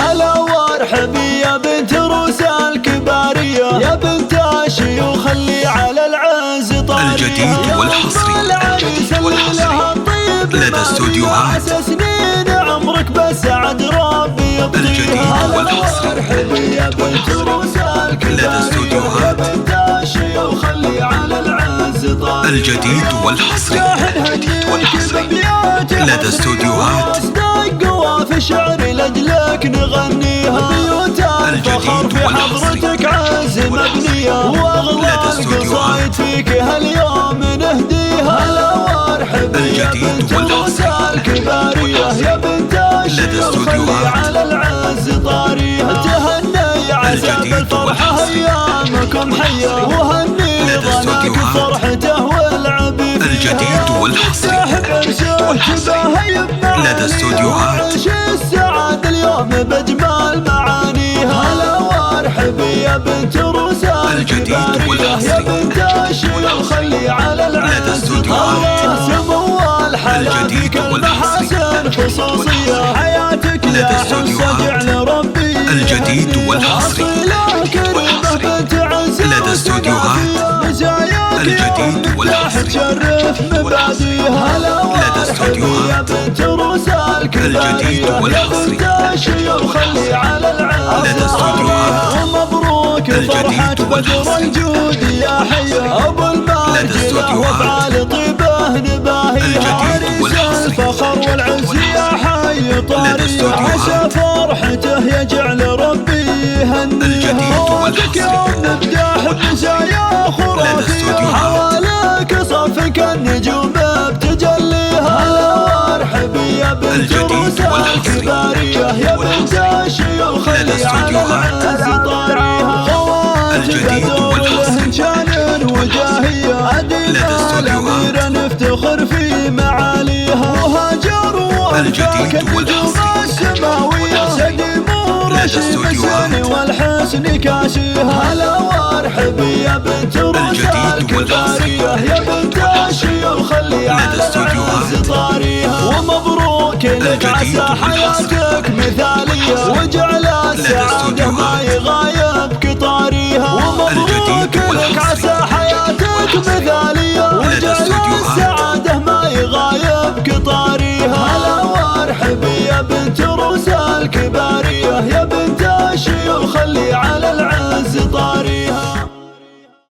هلا وارحبي يا بنت روس الكبارية، يا بنت الشيوخ اللي على العز طارية. الجديد والحصري لدى استوديوهات سنين عمرك بالسعد ربي يبقيها. الجديد والحصري يا بنت روس لدى استوديوهات يا بنت الشيوخ اللي على العز طارية. الجديد والحصري لدى استوديوهات دقوا في شعري لاجلك نغنيها. بيوت الفخر في حضرتك عز مبنية، واغلى القصايد فيك هاليوم نهديها. هلا وارحبي يا بنت روس الكبارية، يا بنت الشيوخ اللي على العز طاريها. تهني عسى بالفرحة ايامكم حية، وهني ظنك فرحته والعبي فيها. الجديد والحصري لدى استوديوهات السعادة اليوم بجمال معانيها. هلا وارحبي يا بنت روس الكبارية، يا بنت الشيوخ اللي على العز طاريها. سمو الحلا فيك المحاسن خصوصية، حياتك يا حسة جعل ربي. الجديد والحصري لدى استوديوهات الجديد والحصري تشرف مباديها. لدى استوديوهات يا بنت روس الجديد والحصري الشيوخ اللي على العز لدى استوديوهات ومبروك فرحة بدر الجود يا حيا. ابو المجد وافعال طيبه نباهيها، عريس الفخر والعز يا حي طاريها. عسى فرحته يجعل ربي يهنيها. وقتك يوم نبدا بمزايا خرافية، حواليك صفك النجوم بتجليها. هلا وارحبي يا بنت روس الكبارية، يا بنت الشيوخ اللي على العز طاريها. الجديد والحصري شان وجاهية، أدينا الأميرة نفتخر في معاليها. وهاجر وأنفاك النجوم السماوية، سديم رشيد السن والحسن كاسيها. هلا وارحبي يا بنت روس الكبارية، يا بنت الشيوخ اللي على العز طاريها. ومبروك لك عسى حياتك مثالية، وجعل السعادة ما يغير